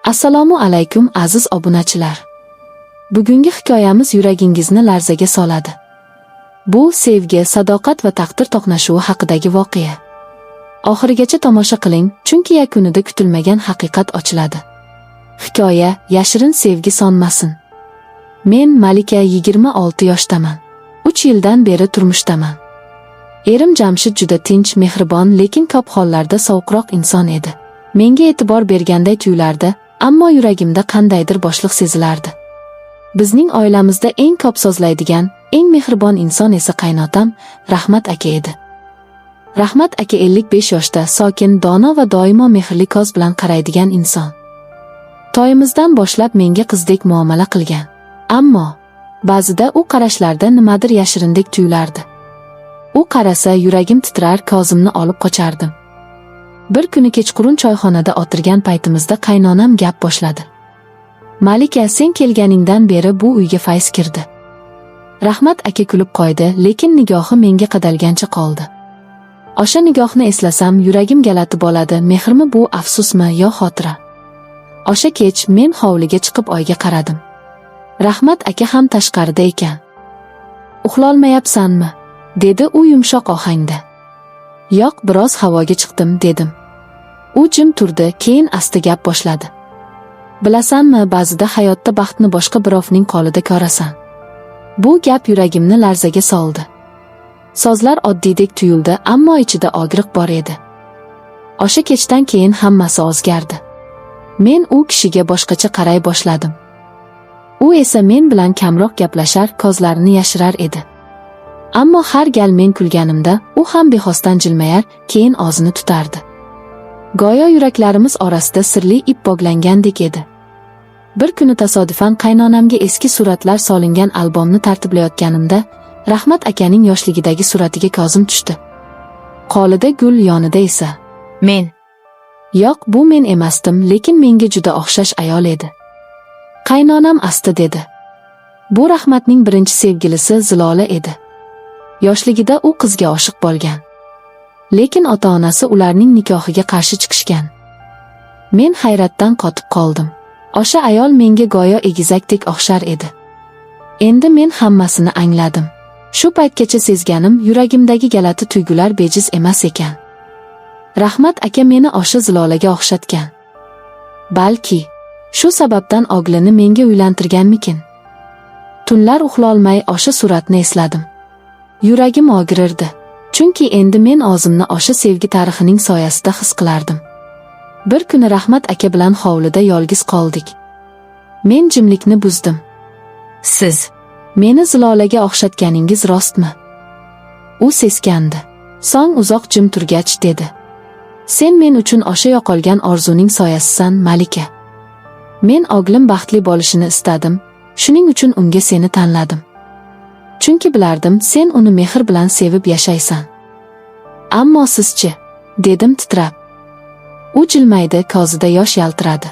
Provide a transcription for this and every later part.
Assalomu alaykum aziz obunachilar. Bugungi hikoyamiz yuragingizni larzaga soladi. Bu sevgi, sadoqat va taqdir to'qnashuvi haqidagi voqea. Oxirigacha tomosha qiling, chunki yakunida kutilmagan haqiqat ochiladi. Hikoya yashirin sevgi sonmasin. Men Malika, 26 yoshdaman. 3 yildan beri turmushdaman. Erim Jamshid juda tinch, mehribon, lekin ko'p hollarda sovuqroq inson edi. Menga e'tibor berganday tuyulardi, ammo yuragimda qandaydir bo'shliq sezilardi. Bizning oilamizda eng ko'p so'zlaydigan, eng mehribon inson esa qaynotam Rahmat aka edi. Rahmat aka 55 yoshda, sokin, dono va doimo mehrli ko'z bilan qaraydigan inson. To'yimizdan boshlab menga qizdek muomala qilgan. Ammo ba'zida u qarashlarda nimadir yashirindek tuyulardi. U qarasa yuragim titrar, ko'zimni olib qochardim. Bir kuni kechqurun choyxonada o'tirgan paytimizda qaynonam gap boshladi. Malika, sen kelganingdan beri bu uyga fayz kirdi. Rahmat aka kulib qo'ydi, lekin nigohi menga qadalgancha qoldi. O'sha nigohni eslasam yuragim galatib oladi. Mehrmi bu, afsusmi yo xotira? O'sha kech men hovliga chiqib oyga qaradim. Rahmat aka ham tashqarida ekan. Uxlolmayapsanmi? Dedi u yumshoq ohangda. Yo'q, biroz havoga chiqdim dedim. U jim turdi, keyin asta gap boshladi. Bilasanmi, ba'zida hayotda baxtni boshqa birovning qo'lida ko'rasan. Bu gap yuragimni larzaga soldi. So'zlar oddiydek tuyuldi, ammo ichida og'riq bor edi. O'sha kechdan keyin hammasi o'zgardi. Men u kishiga boshqacha qaray boshladim. U esa men bilan kamroq gaplashar, ko'zlarini yashirar edi. Ammo har gal men kulganimda u ham bexosdan jilmayar, keyin og'zini tutardi. Go'yo yuraklarimiz orasida sirli ip bog'langandek edi. Bir kuni tasodifan qaynonamga eski suratlar solingan albomni tartiblayotganimda Rahmat akaning yoshligidagi suratiga ko'zim tushdi. Qo'lida gul, yonida esa men. Yo'q, bu men emasdim, lekin menga juda o'xshash ayol edi. Qaynonam asta dedi. Bu Rahmatning birinchi sevgilisi Zilola edi. Yoshligida u qizga oshiq bo'lgan. Lekin ota-onasi ularning nikohiga qarshi chiqishgan. Men hayratdan qotib qoldim. O'sha ayol menga go'yo egizakdek o'xshar edi. Endi men hammasini angladim. Shu paytgacha sezganim, yuragimdagi galati tuygular bejiz emas ekan. Rahmat aka meni o'sha Zilolaga o'xshatgan. Balki shu sababdan o'g'lini menga uylantirganmikin. Tunlar uxlolmay o'sha suratni esladim. Yuragim og'rirdi. Chunki endi men o'zimni o'sha sevgi tarixining soyasida his qilardim. Bir kuni Rahmat aka bilan hovlida yolg'iz qoldik. Men jimlikni buzdim. Siz meni Zilolaga o'xshatganingiz rostmi? U seskandi. So'ng uzoq jim turgach dedi. Sen men uchun o'sha yo'qolgan orzuning soyasisan, Malika. Men o'g'lim baxtli bo'lishini istadim, shuning uchun unga seni tanladim. Chunki bilardim, sen uni mehr bilan sevib yashaysan. Ammo sizchi? Dedim titrab. U jilmaydi, ko'zida yosh yaltiradi.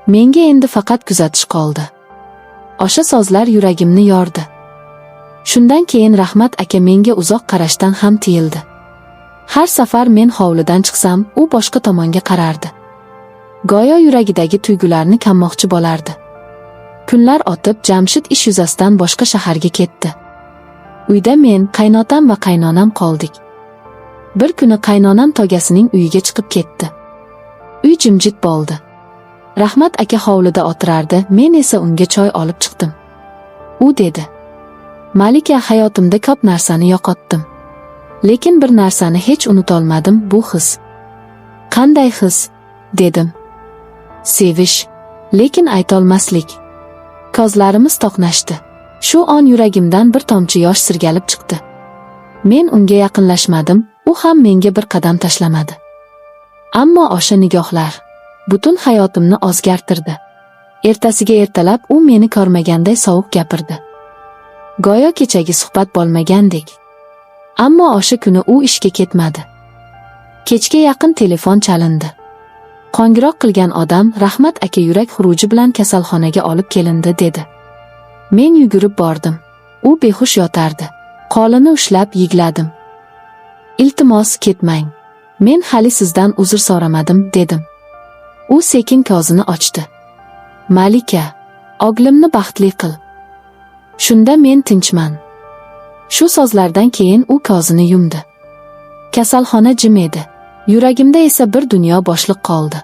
Menga endi faqat kuzatish qoldi. O'sha so'zlar yuragimni yordi. Shundan keyin Rahmat aka menga uzoq qarashdan ham tiyildi. Har safar men hovlidan chiqsam, u boshqa tomonga qarardi. Go'yo yuragidagi tuygularni kammoqchi bo'lardi. Kunlar o'tib, Jamshid ish yuzasidan boshqa shaharga ketdi. Uyda men, qaynotam va qaynonam qoldik. Bir kuni qaynonam tog'asining uyiga chiqib ketdi. Uy jimjit bo'ldi. Rahmat aka hovlida o'tirardi, men esa unga choy olib chiqdim. U dedi: Malika, hayotimda ko'p narsani yo'qotdim. Lekin bir narsani hech unutolmadim, bu his. Qanday his? Dedim. Sevish, lekin aytolmaslik. Ko'zlarimiz to'qnashdi. Shu on yuragimdan bir tomchi yosh sirgalib chiqdi. Men unga yaqinlashmadim, u ham menga bir qadam tashlamadi. Ammo o'sha nigohlar butun hayotimni o'zgartirdi. Ertasiga ertalab u meni ko'rmaganday sovuq gapirdi. Go'yo kechagi suhbat bo'lmagandek. Ammo o'sha kuni u ishga ketmadi. Kechga yaqin telefon chalindi. Qo'ng'iroq qilgan odam Rahmat aka yurak xuruji bilan kasalxonaga olib kelindi dedi. Men yugurib bordim. U behush yotardi. Qo'lini ushlab yig'ladim. Iltimos ketmang. Men hali sizdan uzr so'ramadim dedim. U sekin ko'zini ochdi. Malika, oglimni baxtli qil. Shunda men tinchman. Shu so'zlardan keyin u ko'zini yumdi. Kasalxona jim edi. Yuragimda esa bir dunyo bo'shliq qoldi.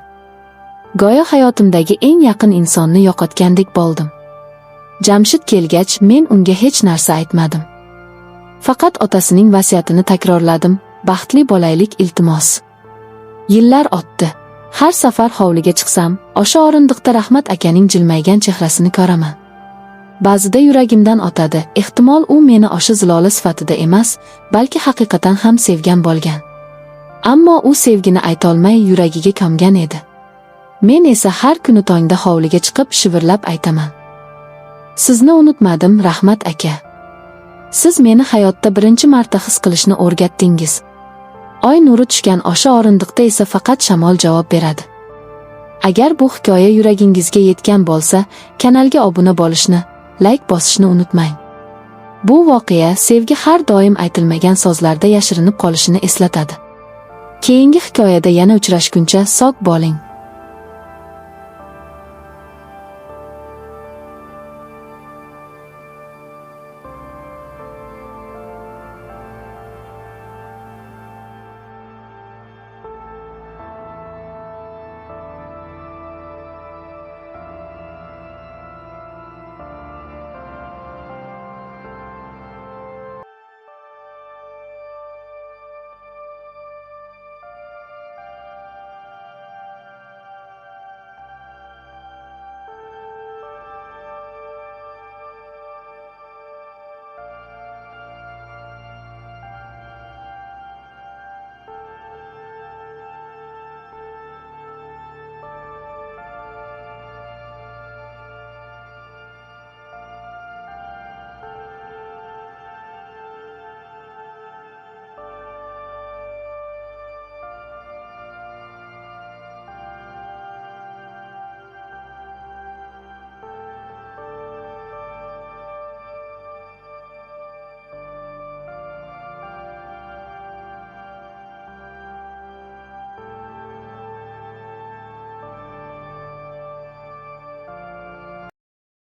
Go'yo hayotimdagi eng yaqin insonni yo'qotgandek bo'ldim. Jamshid kelgach, men unga hech narsa aytmadim. Faqat otasining vasiyatini takrorladim, baxtli bo'laylik iltimos. Yillar o'tdi. Har safar hovliga chiqsam, o'sha o'rindiqda Rahmat akaning jilmaygan chehrasini ko'raman. Ba'zida yuragimdan o'tadi, ehtimol u meni o'sha zilola sifatida emas, balki haqiqatan ham sevgan bo'lgan. Ammo u sevgini aytolmay yuragiga ko'mgan edi. Men esa har kuni tongda hovliga chiqib shivirlab aytaman. Sizni unutmadim, Rahmat aka. Siz meni hayotda birinchi marta his qilishni o'rgatdingiz. Oy nuri tushgan o'sha o'rindiqda esa faqat shamol javob beradi. Agar bu hikoya yuragingizga yetgan bo'lsa, kanalga obuna bo'lishni, like bosishni unutmang. Bu voqea sevgi har doim aytilmagan so'zlarda yashirinib qolishini eslatadi. Keyingi hikoyada yana uchrashguncha sog' bo'ling.